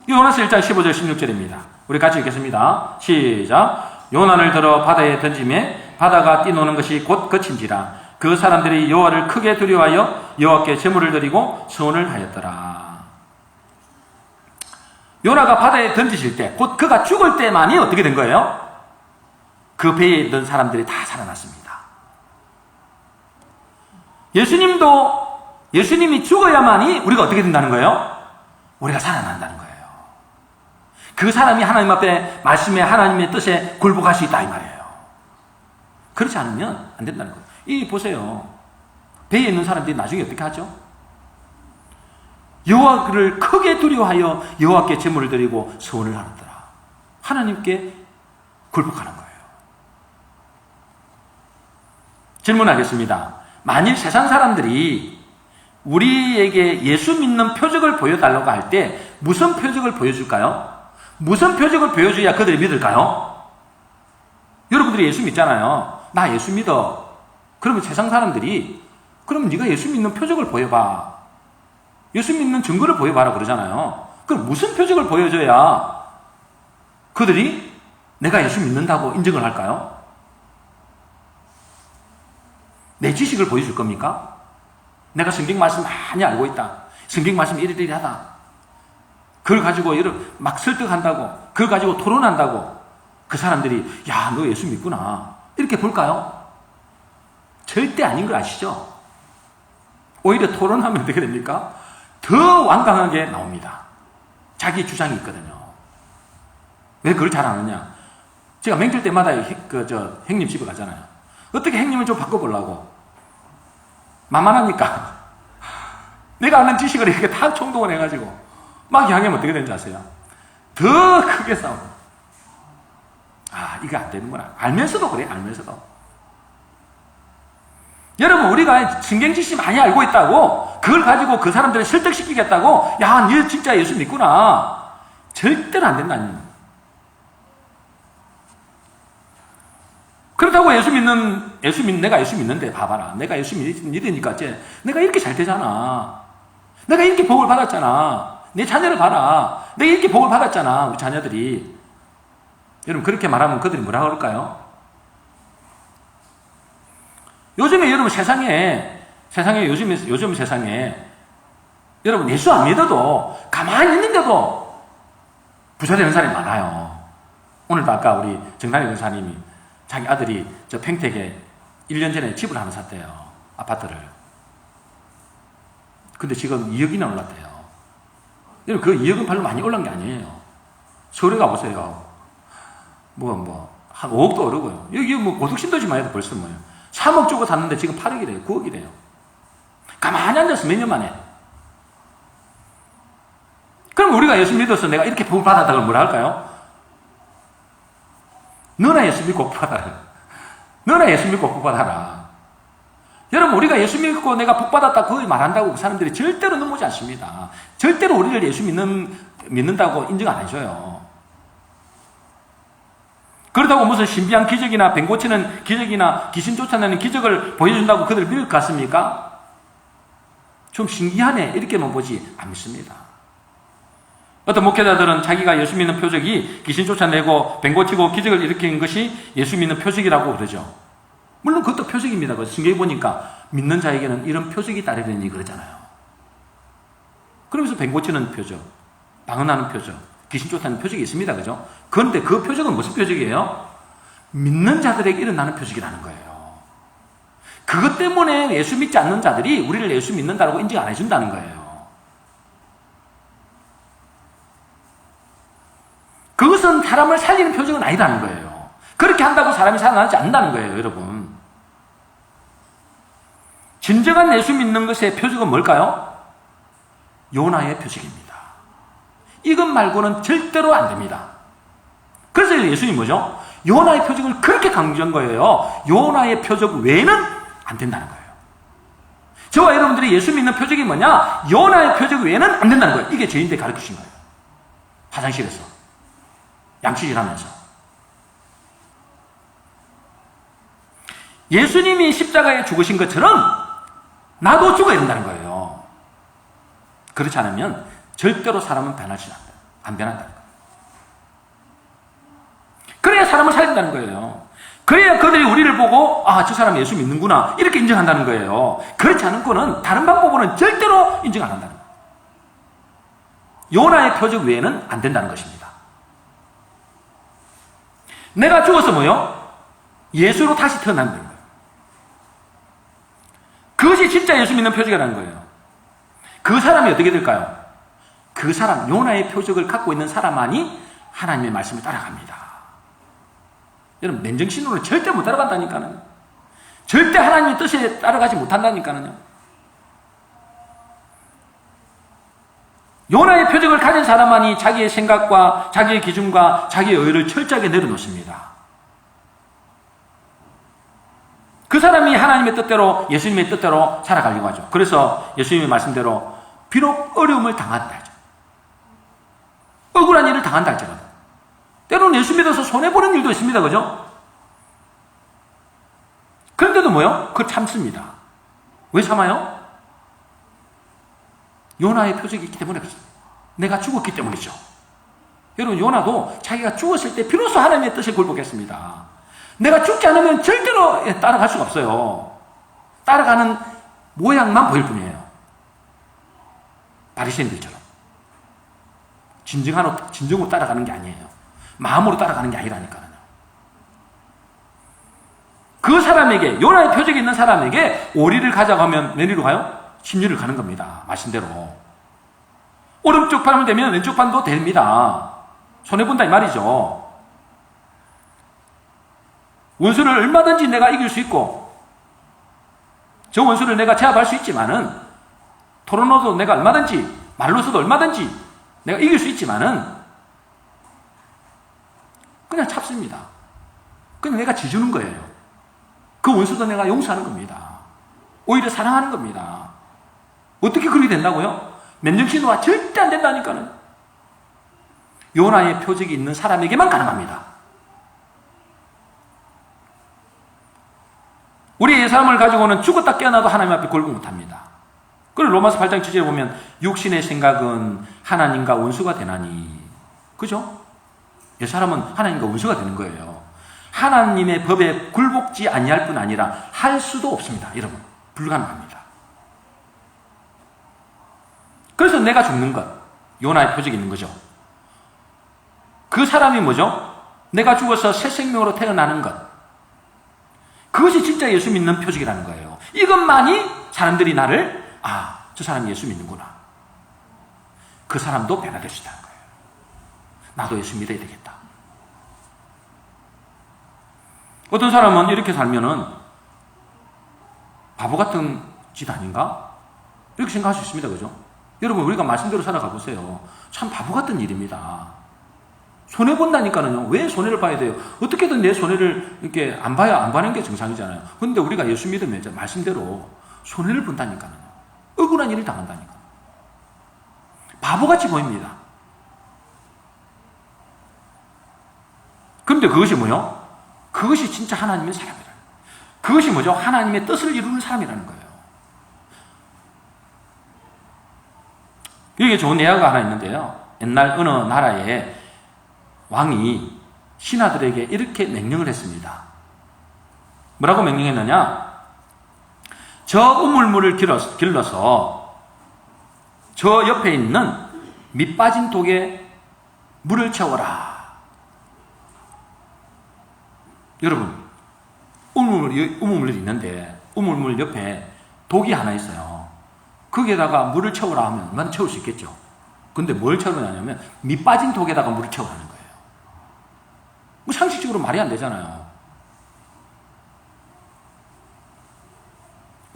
요나서 1장 15절 16절입니다. 우리 같이 읽겠습니다. 시작. 요나를 들어 바다에 던지매 바다가 뛰노는 것이 곧 그친지라. 그 사람들이 여호와를 크게 두려워하여 여호와께 제물을 드리고 서원을 하였더라. 요나가 바다에 던지실 때, 곧 그가 죽을 때만이 어떻게 된 거예요? 그 배에 있던 사람들이 다 살아났습니다. 예수님이 죽어야만이 우리가 어떻게 된다는 거예요? 우리가 살아난다는 거예요. 그 사람이 하나님 앞에 말씀에 하나님의 뜻에 굴복할 수 있다 이 말이에요. 그렇지 않으면 안 된다는 거예요. 이 보세요. 배에 있는 사람들이 나중에 어떻게 하죠? 여호와를 크게 두려워하여 여호와께 제물을 드리고 서원을 하였더라. 하나님께 굴복하는 거예요. 질문하겠습니다. 만일 세상 사람들이 우리에게 예수 믿는 표적을 보여달라고 할 때 무슨 표적을 보여줄까요? 무슨 표적을 보여줘야 그들이 믿을까요? 여러분들이 예수 믿잖아요. 나 예수 믿어. 그러면 세상 사람들이 그럼 네가 예수 믿는 표적을 보여봐. 예수 믿는 증거를 보여봐라 그러잖아요. 그럼 무슨 표적을 보여줘야 그들이 내가 예수 믿는다고 인정을 할까요? 내 지식을 보여줄 겁니까? 내가 성경 말씀 많이 알고 있다. 성경 말씀 이리이리하다. 그걸 가지고 막 설득한다고, 그걸 가지고 토론한다고 그 사람들이 야, 너 예수 믿구나 이렇게 볼까요? 절대 아닌 걸 아시죠? 오히려 토론하면 어떻게 됩니까? 더 완강하게 나옵니다. 자기 주장이 있거든요. 왜 그걸 잘 아느냐? 제가 맹절 때마다 형님 집에 가잖아요. 어떻게 형님을 좀 바꿔보려고. 만만합니까? 내가 아는 지식을 이렇게 다 총동원 해가지고 막 이야기하면 어떻게 되는지 아세요? 더 크게 싸워. 이거 안 되는구나. 알면서도 그래, 알면서도. 여러분, 우리가 성경 지식 많이 알고 있다고 그걸 가지고 그 사람들을 설득시키겠다고 야, 너 진짜 예수 믿구나. 절대로 안 된다니. 그렇다고 내가 예수 믿는데 봐봐라. 내가 예수 믿으니까 이제 내가 이렇게 잘 되잖아. 내가 이렇게 복을 받았잖아. 내 자녀를 봐라. 내가 이렇게 복을 받았잖아. 우리 자녀들이. 여러분 그렇게 말하면 그들이 뭐라 그럴까요? 요즘에 여러분 요즘 세상에 여러분 예수 안 믿어도 가만히 있는데도 부자 되는 사람이 많아요. 오늘도 아까 우리 정단희 권사님이 자기 아들이 저 평택에 1년 전에 집을 하나 샀대요. 아파트를. 근데 지금 2억이나 올랐대요. 여러분 그 2억은 별로 많이 올란 게 아니에요. 서울에 가보세요. 한 5억도 오르고요. 여기 고덕신도시만 해도 벌써 3억 주고 샀는데 지금 8억이래요. 9억이래요. 가만히 앉아서 몇 년 만에. 그럼 우리가 예수 믿어서 내가 이렇게 복을 받았다고 뭐라 할까요? 너나 예수 믿고 복 받아라. 너나 예수 믿고 복 받아라. 여러분 우리가 예수 믿고 내가 복 받았다 그걸 말한다고 그 사람들이 절대로 넘어오지 않습니다. 절대로 우리를 예수 믿는다고 인정 안 해줘요. 그렇다고 무슨 신비한 기적이나 뱀 고치는 기적이나 귀신 쫓아내는 기적을 보여준다고 그들 믿을 것 같습니까? 좀 신기하네 이렇게만 보지 안 믿습니다. 어떤 목회자들은 자기가 예수 믿는 표적이 귀신 쫓아내고 뱀 고치고 기적을 일으키는 것이 예수 믿는 표적이라고 그러죠. 물론 그것도 표적입니다. 성경에 보니까 믿는 자에게는 이런 표적이 따르느니 그러잖아요. 그러면서 뱀 고치는 표적, 방언하는 표적, 귀신 쫓아내는 표적이 있습니다. 그죠? 그런데 그 표적은 무슨 표적이에요? 믿는 자들에게 일어나는 표적이라는 거예요. 그것 때문에 예수 믿지 않는 자들이 우리를 예수 믿는다고 인정 안 해준다는 거예요. 그것은 사람을 살리는 표적은 아니라는 거예요. 그렇게 한다고 사람이 살아나지 않는다는 거예요, 여러분. 진정한 예수 믿는 것의 표적은 뭘까요? 요나의 표적입니다. 이것 말고는 절대로 안 됩니다. 그래서 예수님 뭐죠? 요나의 표적을 그렇게 강조한 거예요. 요나의 표적 외에는 안 된다는 거예요. 저와 여러분들이 예수 믿는 표적이 뭐냐? 요나의 표적 외에는 안 된다는 거예요. 이게 저희한테 가르치신 거예요. 화장실에서. 양치질하면서. 예수님이 십자가에 죽으신 것처럼 나도 죽어야 된다는 거예요. 그렇지 않으면 절대로 사람은 변하지 않아요. 안 변한다는 거예요. 그래야 사람을 살린다는 거예요. 그래야 그들이 우리를 보고 저 사람 예수 믿는구나 이렇게 인정한다는 거예요. 그렇지 않고는 다른 방법으로는 절대로 인정 안 한다는 거예요. 요나의 표적 외에는 안 된다는 것입니다. 내가 죽어서 뭐요? 예수로 다시 태어난다는 거예요. 그것이 진짜 예수 믿는 표적이라는 거예요. 그 사람이 어떻게 될까요? 그 사람, 요나의 표적을 갖고 있는 사람만이 하나님의 말씀을 따라갑니다. 여러분, 맨정신으로는 절대 못 따라간다니까요. 절대 하나님의 뜻에 따라가지 못한다니까요. 요나의 표적을 가진 사람만이 자기의 생각과 자기의 기준과 자기의 의를 철저하게 내려놓습니다. 그 사람이 하나님의 뜻대로 예수님의 뜻대로 살아가려고 하죠. 그래서 예수님의 말씀대로 비록 어려움을 당한다 하죠. 억울한 일을 당한다 할지라도 때로는 예수 믿어서 손해보는 일도 있습니다. 그죠? 그런데도 뭐요? 그걸 참습니다. 왜 참아요? 요나의 표적이 있기 때문에 그렇습니다. 내가 죽었기 때문이죠. 여러분, 요나도 자기가 죽었을 때 비로소 하나님의 뜻을 굴복했습니다. 내가 죽지 않으면 절대로 따라갈 수가 없어요. 따라가는 모양만 보일 뿐이에요. 바리새인들처럼. 진정으로 따라가는 게 아니에요. 마음으로 따라가는 게 아니라니까요. 그 사람에게, 요나의 표적이 있는 사람에게 오리를 가져가면 왼리로 가요? 신리를 가는 겁니다. 말씀대로. 오른쪽 판만 되면 왼쪽 판도 됩니다. 손해본다 이 말이죠. 원수를 얼마든지 내가 이길 수 있고 저 원수를 내가 제압할 수 있지만은 토론으로도 내가 얼마든지 말로서도 얼마든지 내가 이길 수 있지만은 그냥 참습니다. 그냥 내가 지주는 거예요. 그 원수도 내가 용서하는 겁니다. 오히려 사랑하는 겁니다. 어떻게 그렇게 된다고요? 맨정신으로 절대 안 된다니까는. 요나의 표적이 있는 사람에게만 가능합니다. 우리 옛사람을 가지고는 죽었다 깨어나도 하나님 앞에 걸고 못합니다. 그리고 로마서 8장 7절에 보면 육신의 생각은 하나님과 원수가 되나니, 그죠? 옛사람은 하나님과 원수가 되는 거예요. 하나님의 법에 굴복지 아니할 뿐 아니라 할 수도 없습니다. 여러분, 불가능합니다. 그래서 내가 죽는 것, 요나의 표적이 있는 거죠. 그 사람이 뭐죠? 내가 죽어서 새 생명으로 태어나는 것, 그것이 진짜 예수 믿는 표적이라는 거예요. 이것만이 사람들이 나를, 저 사람이 예수 믿는구나, 그 사람도 변화될 수 있다는 거예요. 나도 예수 믿어야 되겠다. 어떤 사람은 이렇게 살면은 바보 같은 짓 아닌가? 이렇게 생각할 수 있습니다. 그죠? 여러분, 우리가 말씀대로 살아가 보세요. 참 바보 같은 일입니다. 손해본다니까는요. 왜 손해를 봐야 돼요? 어떻게든 내 손해를 이렇게 안 봐는 게 정상이잖아요. 그런데 우리가 예수 믿으면 말씀대로 손해를 본다니까는요. 억울한 일을 당한다니까. 바보같이 보입니다. 그런데 그것이 뭐요? 그것이 진짜 하나님의 사람이라는 거예요. 그것이 뭐죠? 하나님의 뜻을 이루는 사람이라는 거예요. 여기에 좋은 예화가 하나 있는데요. 옛날 어느 나라에 왕이 신하들에게 이렇게 명령을 했습니다. 뭐라고 명령했느냐? 저 우물물을 길러서 저 옆에 있는 밑 빠진 독에 물을 채워라. 여러분, 우물물이 있는데 우물물 옆에 독이 하나 있어요. 거기에다가 물을 채우라 하면 난 채울 수 있겠죠. 근데 뭘 채우냐면 밑 빠진 독에다가 물을 채우라는 거예요. 뭐 상식적으로 말이 안 되잖아요.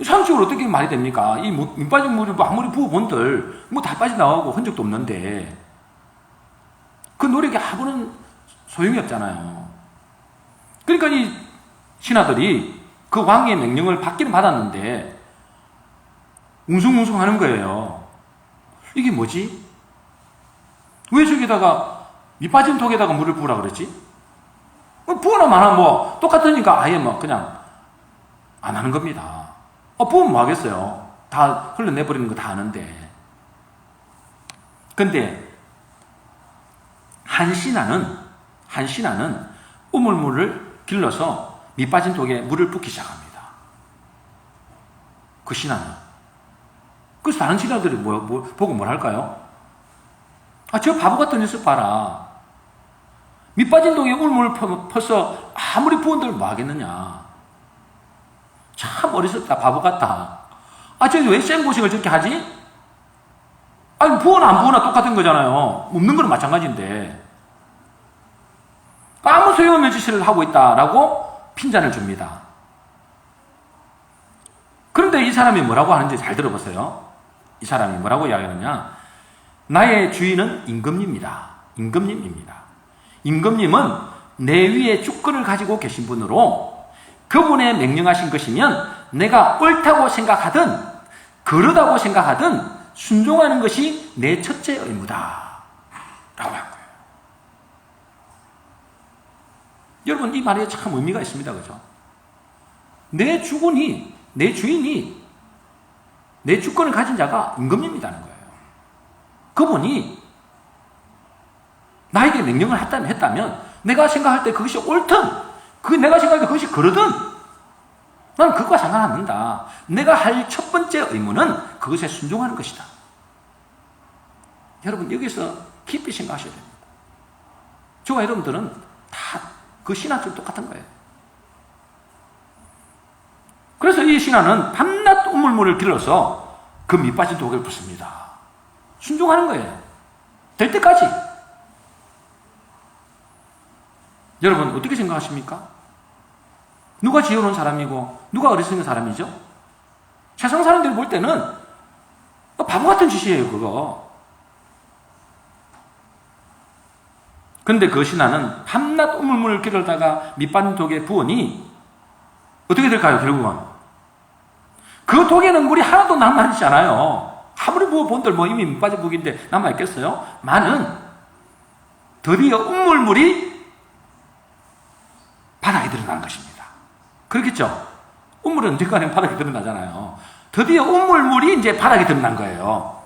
상식적으로 어떻게 말이 됩니까? 이 밑 빠진 물이 아무리 부어본들 뭐 다 빠져나가고 흔적도 없는데 그 노력이 아무런 소용이 없잖아요. 그러니까 이 신하들이 그 왕의 명령을 받기는 받았는데 웅숭웅숭 하는 거예요. 이게 뭐지? 왜 저기다가 밑 빠진 독에다가 물을 부으라 그랬지? 부어나 마나 뭐 똑같으니까 아예 뭐 그냥 안 하는 겁니다. 부으면 뭐 하겠어요? 다 흘러내버리는 거 다 아는데. 근데 한 신하는 우물물을 길러서 밑 빠진 독에 물을 붓기 시작합니다. 그 신하는. 그래서 다른 신하들이 보고 뭘 할까요? 저 바보 같은 녀석 봐라. 밑 빠진 독에 우물물을 퍼서 아무리 부은들 뭐 하겠느냐. 참 어리석다, 바보 같다. 저기 왜 쌩고생을 저렇게 하지? 부어나 안 부어나 똑같은 거잖아요. 없는 거는 마찬가지인데. 아무 소용없는 짓을 하고 있다라고 핀잔을 줍니다. 그런데 이 사람이 뭐라고 하는지 잘 들어보세요. 이 사람이 뭐라고 이야기하느냐? 나의 주인은 임금님입니다. 임금님은 내 위에 주권을 가지고 계신 분으로 그분의 명령하신 것이면 내가 옳다고 생각하든 그르다고 생각하든 순종하는 것이 내 첫째 의무다 라고 한 거예요. 여러분, 이 말에 참 의미가 있습니다. 그죠? 내 주인이 내 주권을 가진 자가 임금님이라는 거예요. 그분이 나에게 명령을 했다면 내가 생각할 때 그것이 옳든 내가 생각할 때 그것이 그러든 나는 그것과 상관없는다. 내가 할 첫 번째 의무는 그것에 순종하는 것이다. 여러분, 여기서 깊이 생각하셔야 됩니다. 저와 여러분들은 다 그 신하처럼 똑같은 거예요. 그래서 이 신하는 밤낮 우물물을 길러서 그 밑 빠진 독을 붓습니다. 순종하는 거예요. 될 때까지. 여러분, 어떻게 생각하십니까? 누가 지어놓은 사람이고 누가 어리석은 사람이죠? 세상 사람들이 볼 때는 바보 같은 짓이에요, 그거. 근데 그 신하는 밤낮 우물물을 길러다가 밑 빠진 독에 부으니 어떻게 될까요, 결국은? 그 독에는 물이 하나도 남아있지 않아요. 아무리 부어본들 이미 밑 빠진 독인데 남아있겠어요? 많은 드디어 우물물이 바다에 드러난 것입니다. 그렇겠죠? 우물은 언젠가는 바닥에 드러나잖아요. 드디어 우물물이 이제 바닥에 드러난 거예요.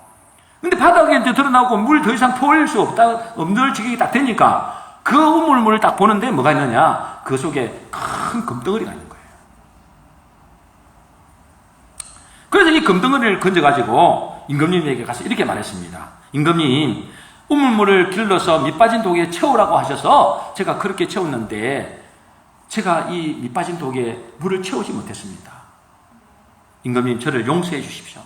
근데 바닥에 이제 드러나고 물 더 이상 퍼올릴 수 없다, 없는 지경이 딱 되니까 그 우물물을 딱 보는데 뭐가 있느냐? 그 속에 큰 금덩어리가 있는 거예요. 그래서 이 금덩어리를 건져가지고 임금님에게 가서 이렇게 말했습니다. 임금님, 우물물을 길러서 밑 빠진 독에 채우라고 하셔서 제가 그렇게 채웠는데 제가 이 밑 빠진 독에 물을 채우지 못했습니다. 임금님, 저를 용서해 주십시오.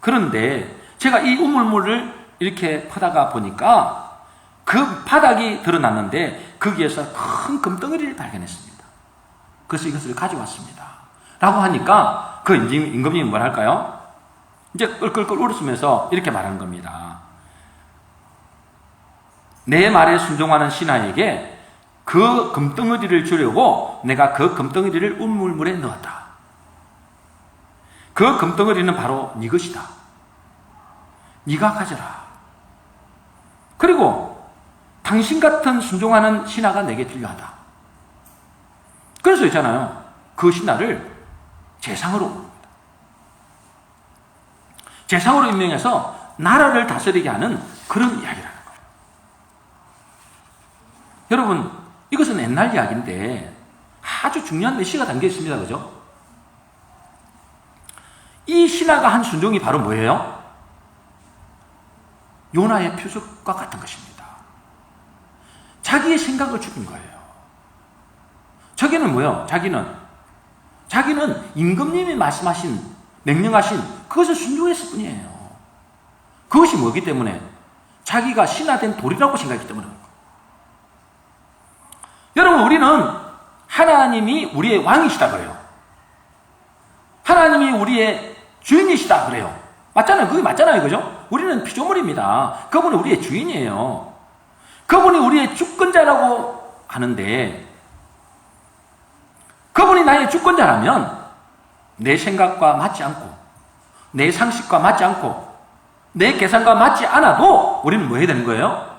그런데 제가 이 우물물을 이렇게 퍼다가 보니까 그 바닥이 드러났는데 거기에서 큰 금덩어리를 발견했습니다. 그래서 이것을 가져왔습니다. 라고 하니까 그 임금님이 뭘 할까요? 이제 끌끌끌 울었으면서 이렇게 말하는 겁니다. 내 말에 순종하는 신하에게 그 금덩어리를 주려고 내가 그 금덩어리를 우물물에 넣었다. 그 금덩어리는 바로 네 것이다. 네가 가져라. 그리고 당신 같은 순종하는 신하가 내게 필요하다. 그래서 있잖아요. 그 신하를 재상으로 부릅니다. 재상으로 임명해서 나라를 다스리게 하는 그런 이야기라는 거예요. 여러분, 이것은 옛날 이야기인데 아주 중요한 메시지가 담겨 있습니다. 그죠? 이 신하가 한 순종이 바로 뭐예요? 요나의 표적과 같은 것입니다. 자기의 생각을 죽인 거예요. 자기는 뭐예요? 자기는 임금님이 말씀하신, 명령하신 그것을 순종했을 뿐이에요. 그것이 뭐기 때문에? 자기가 신하된 도리라고 생각했기 때문에. 여러분, 우리는 하나님이 우리의 왕이시다 그래요. 하나님이 우리의 주인이시다 그래요. 맞잖아요. 그게 맞잖아요. 그죠? 우리는 피조물입니다. 그분이 우리의 주인이에요. 그분이 우리의 주권자라고 하는데, 그분이 나의 주권자라면 내 생각과 맞지 않고 내 상식과 맞지 않고 내 계산과 맞지 않아도 우리는 뭐 해야 되는 거예요?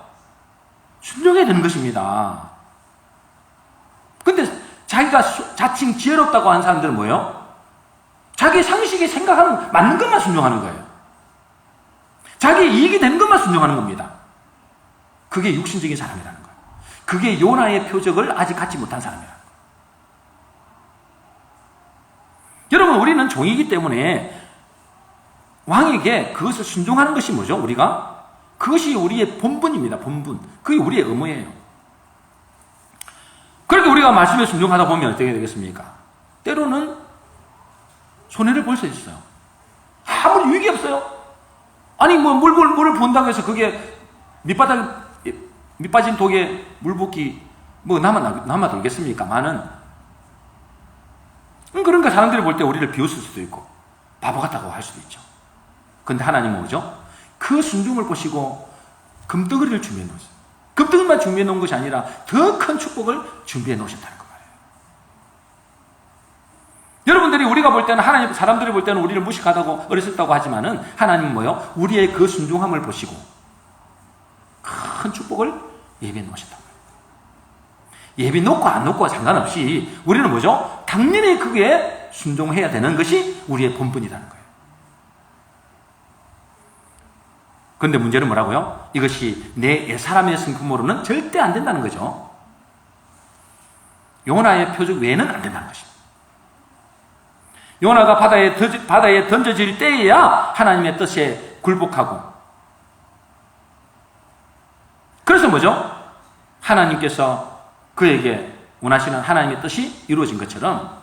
순종해야 되는 것입니다. 근데 자기가 자칭 지혜롭다고 하는 사람들은 뭐예요? 자기 상식에 생각하는 맞는 것만 순종하는 거예요. 자기 이익이 되는 것만 순종하는 겁니다. 그게 육신적인 사람이라는 거예요. 그게 요나의 표적을 아직 갖지 못한 사람이라는 거예요. 여러분, 우리는 종이기 때문에 왕에게 그것을 순종하는 것이 뭐죠? 우리가? 그것이 우리의 본분입니다. 본분. 그게 우리의 의무예요. 그렇게 우리가 말씀에 순종하다 보면 어떻게 되겠습니까? 때로는 손해를 볼 수 있어요. 아무리 유익이 없어요. 아니, 뭐, 물을 본다고 해서 그게 밑 빠진 독에 물 붓기, 뭐, 남아 돌겠습니까? 그러니까 사람들이 볼 때 우리를 비웃을 수도 있고, 바보 같다고 할 수도 있죠. 근데 하나님은 뭐죠? 그 순종을 보시고 금덩어리를 준비해 놓으셨어요. 금덩어리만 준비해 놓은 것이 아니라 더 큰 축복을 준비해 놓으셨다는 거예요. 여러분들이 우리가 볼 때는 하나님, 사람들이 볼 때는 우리를 무식하다고 어리석다고 하지만은 하나님은 뭐요? 우리의 그 순종함을 보시고 큰 축복을 예비해 놓으셨다는 거예요. 예비 놓고 안 놓고와 상관없이 우리는 뭐죠? 당연히 그게 순종해야 되는 것이 우리의 본분이라는 거예요. 그런데 문제는 뭐라고요? 이것이 내 옛사람의 성품으로는 절대 안 된다는 거죠. 요나의 표적 외에는 안 된다는 것입니다. 요나가 바다에 던져질 때에야 하나님의 뜻에 굴복하고, 그래서 뭐죠? 하나님께서 그에게 원하시는 하나님의 뜻이 이루어진 것처럼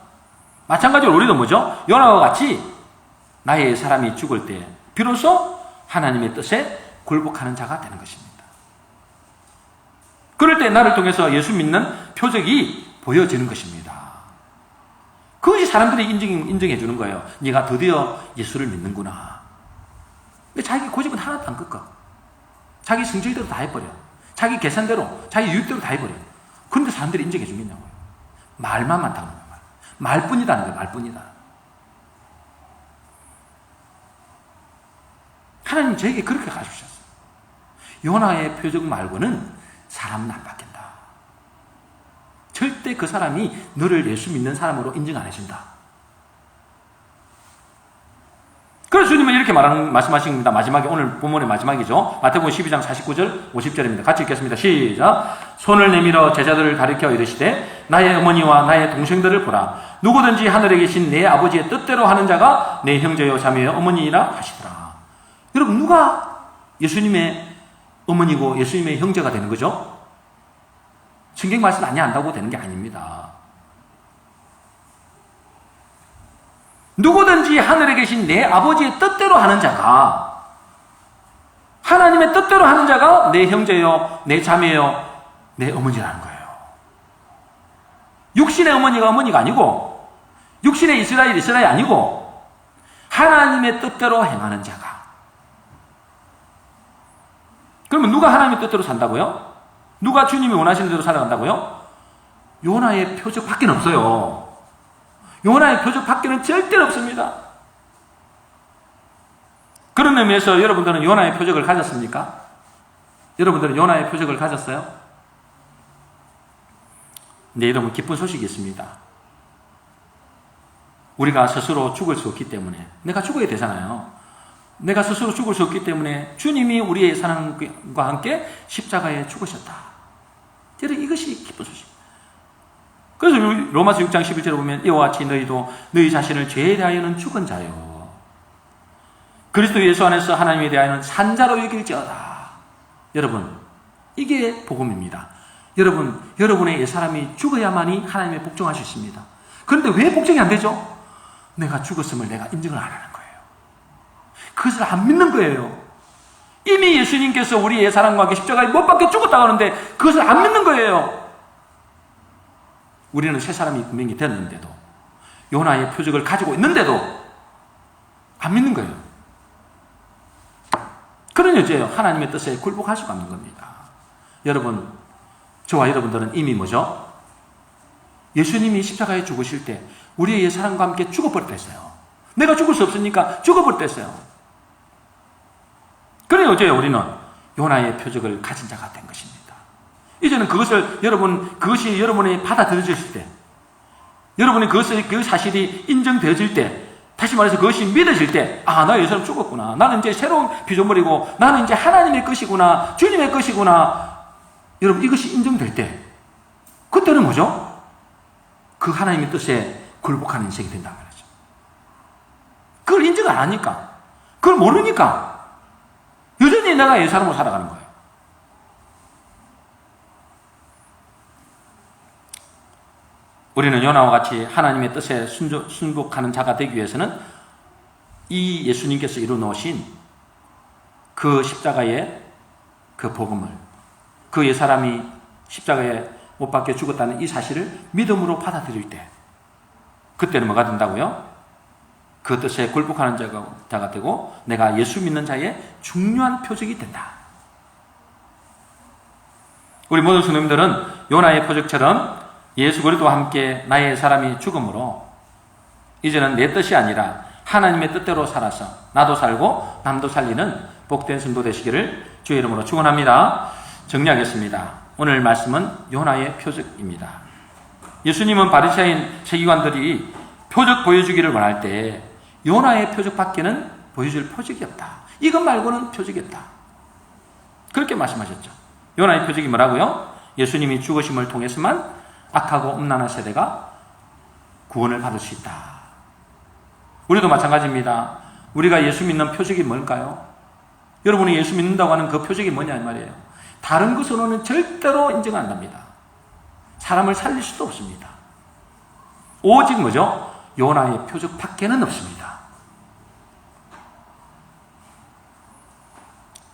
마찬가지로 우리도 뭐죠? 요나와 같이 나의 사람이 죽을 때 비로소 하나님의 뜻에 굴복하는 자가 되는 것입니다. 그럴 때 나를 통해서 예수 믿는 표적이 보여지는 것입니다. 그것이 사람들이 인정해 주는 거예요. 네가 드디어 예수를 믿는구나. 근데 자기 고집은 하나도 안 꺾어. 자기 성질대로 다 해버려. 자기 계산대로, 자기 유익대로 다 해버려. 그런데 사람들이 인정해 주겠냐고요. 말만 많다는 거예요. 말뿐이다는 거예요. 말뿐이다. 하나님 저에게 그렇게 가르치셨어요. 요나의 표적 말고는 사람은 안 바뀐다. 절대 그 사람이 너를 예수 믿는 사람으로 인정 안 해준다. 예수님은 이렇게 말씀하신 겁니다. 마지막에, 오늘 본문의 마지막이죠. 마태복음 12장 49절 50절입니다. 같이 읽겠습니다. 시작. 손을 내밀어 제자들을 가리켜 이르시되 나의 어머니와 나의 동생들을 보라. 누구든지 하늘에 계신 내 아버지의 뜻대로 하는 자가 내 형제요 자매요 어머니이라 하시더라. 여러분, 누가 예수님의 어머니고 예수님의 형제가 되는 거죠? 성경 말씀 많이 안다고 되는 게 아닙니다. 누구든지 하늘에 계신 내 아버지의 뜻대로 하는 자가, 하나님의 뜻대로 하는 자가 내 형제요, 내 자매요, 내 어머니라는 거예요. 육신의 어머니가 아니고, 육신의 이스라엘이 아니고, 하나님의 뜻대로 행하는 자가. 그러면 누가 하나님의 뜻대로 산다고요? 누가 주님이 원하시는 대로 살아간다고요? 요나의 표적 밖에 없어요. 요나의 표적 밖에는 절대로 없습니다. 그런 의미에서 여러분들은 요나의 표적을 가졌습니까? 여러분들은 요나의 표적을 가졌어요? 네, 여러분, 기쁜 소식이 있습니다. 우리가 스스로 죽을 수 없기 때문에, 내가 죽어야 되잖아요. 내가 스스로 죽을 수 없기 때문에 주님이 우리의 사랑과 함께 십자가에 죽으셨다. 여러분, 이것이 기쁜 소식입니다. 그래서 로마서 6장 11절에 보면 이와 같이 너희도 너희 자신을 죄에 대하여는 죽은 자요 그리스도 예수 안에서 하나님에 대하여는 산 자로 여길지어다. 여러분, 이게 복음입니다. 여러분, 여러분의 옛사람이 죽어야만이 하나님의 복종할 수 있습니다. 그런데 왜 복종이 안 되죠? 내가 죽었음을 내가 인정을 안 하는 거예요. 그것을 안 믿는 거예요. 이미 예수님께서 우리 옛사람과 함께 십자가에 못 박혀 죽었다고 하는데 그것을 안 믿는 거예요. 우리는 새 사람이 분명히 되었는데도, 요나의 표적을 가지고 있는데도 안 믿는 거예요. 그런 여자예요. 하나님의 뜻에 굴복할 수가 없는 겁니다. 여러분, 저와 여러분들은 이미 뭐죠? 예수님이 십자가에 죽으실 때 우리의 옛사람과 함께 죽어버렸어요. 내가 죽을 수 없으니까 죽어버렸어요. 그래요, 어제요, 우리는 요나의 표적을 가진 자가 된 것입니다. 이제는 그것이 여러분이 받아들여질 때, 여러분이 그 사실이 인정되어질 때, 다시 말해서 그것이 믿어질 때, 아, 나 예수님 죽었구나. 나는 이제 새로운 피조물이고, 나는 이제 하나님의 것이구나. 주님의 것이구나. 여러분, 이것이 인정될 때, 그때는 뭐죠? 그 하나님의 뜻에 굴복하는 인생이 된다는 거죠. 그걸 인정 안 하니까, 그걸 모르니까, 여전히 내가 예사람으로 살아가는 거예요. 우리는 요나와 같이 하나님의 뜻에 순복하는 자가 되기 위해서는 이 예수님께서 이루어놓으신 그 십자가의 그 복음을, 그 옛사람이 십자가에 못 박혀 죽었다는 이 사실을 믿음으로 받아들일 때, 그때는 뭐가 된다고요? 그 뜻에 굴복하는 자가 되고 내가 예수 믿는 자의 중요한 표적이 된다. 우리 모든 성도님들은 요나의 표적처럼 예수 그리스도와 함께 나의 사람이 죽음으로 이제는 내 뜻이 아니라 하나님의 뜻대로 살아서 나도 살고 남도 살리는 복된 성도 되시기를 주의 이름으로 축원합니다. 정리하겠습니다. 오늘 말씀은 요나의 표적입니다. 예수님은 바리새인 세기관들이 표적 보여주기를 원할 때 요나의 표적밖에는 보여줄 표적이 없다. 이것 말고는 표적이 없다. 그렇게 말씀하셨죠. 요나의 표적이 뭐라고요? 예수님이 죽으심을 통해서만 악하고 음란한 세대가 구원을 받을 수 있다. 우리도 마찬가지입니다. 우리가 예수 믿는 표적이 뭘까요? 여러분이 예수 믿는다고 하는 그 표적이 뭐냐 이 말이에요. 다른 것으로는 절대로 인정 안 합니다. 사람을 살릴 수도 없습니다. 오직 뭐죠? 요나의 표적 밖에는 없습니다.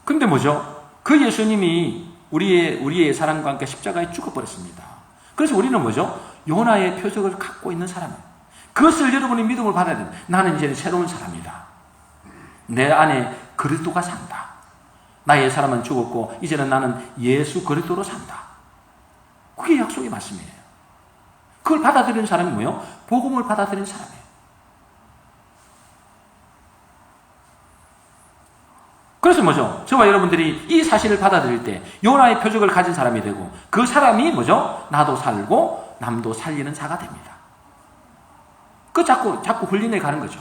근데 뭐죠? 그 예수님이 우리의 사랑과 함께 십자가에 죽어버렸습니다. 그래서 우리는 뭐죠? 요나의 표적을 갖고 있는 사람이에요. 그것을 여러분이 믿음을 받아야 됩니다. 나는 이제 새로운 사람이다. 내 안에 그리스도가 산다. 나의 사람은 죽었고 이제는 나는 예수 그리스도로 산다. 그게 약속의 말씀이에요. 그걸 받아들이는 사람이 뭐예요? 복음을 받아들이는 사람이에요. 그래서 뭐죠? 저와 여러분들이 이 사실을 받아들일 때 요나의 표적을 가진 사람이 되고 그 사람이 뭐죠? 나도 살고 남도 살리는 자가 됩니다. 그 자꾸 훈련해 가는 거죠.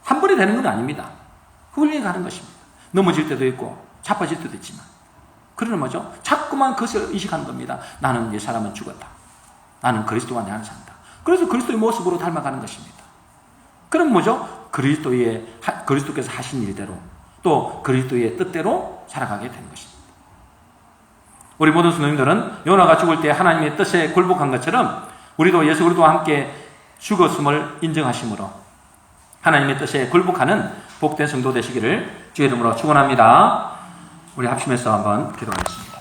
한 번에 되는 건 아닙니다. 훌륭히 가는 것입니다. 넘어질 때도 있고 자빠질 때도 있지만, 그러는 뭐죠? 자꾸만 그것을 의식하는 겁니다. 나는 이 사람은 죽었다. 나는 그리스도와 내 안에 산다. 그래서 그리스도의 모습으로 닮아가는 것입니다. 그럼 뭐죠? 그리스도께서 하신 일대로, 또 그리스도의 뜻대로 살아가게 되는 것입니다. 우리 모든 성도님들은 요나가 죽을 때 하나님의 뜻에 굴복한 것처럼 우리도 예수 그리스도와 함께 죽었음을 인정하심으로 하나님의 뜻에 굴복하는 복된 성도 되시기를 주의 이름으로 축원합니다. 우리 합심해서 한번 기도하겠습니다.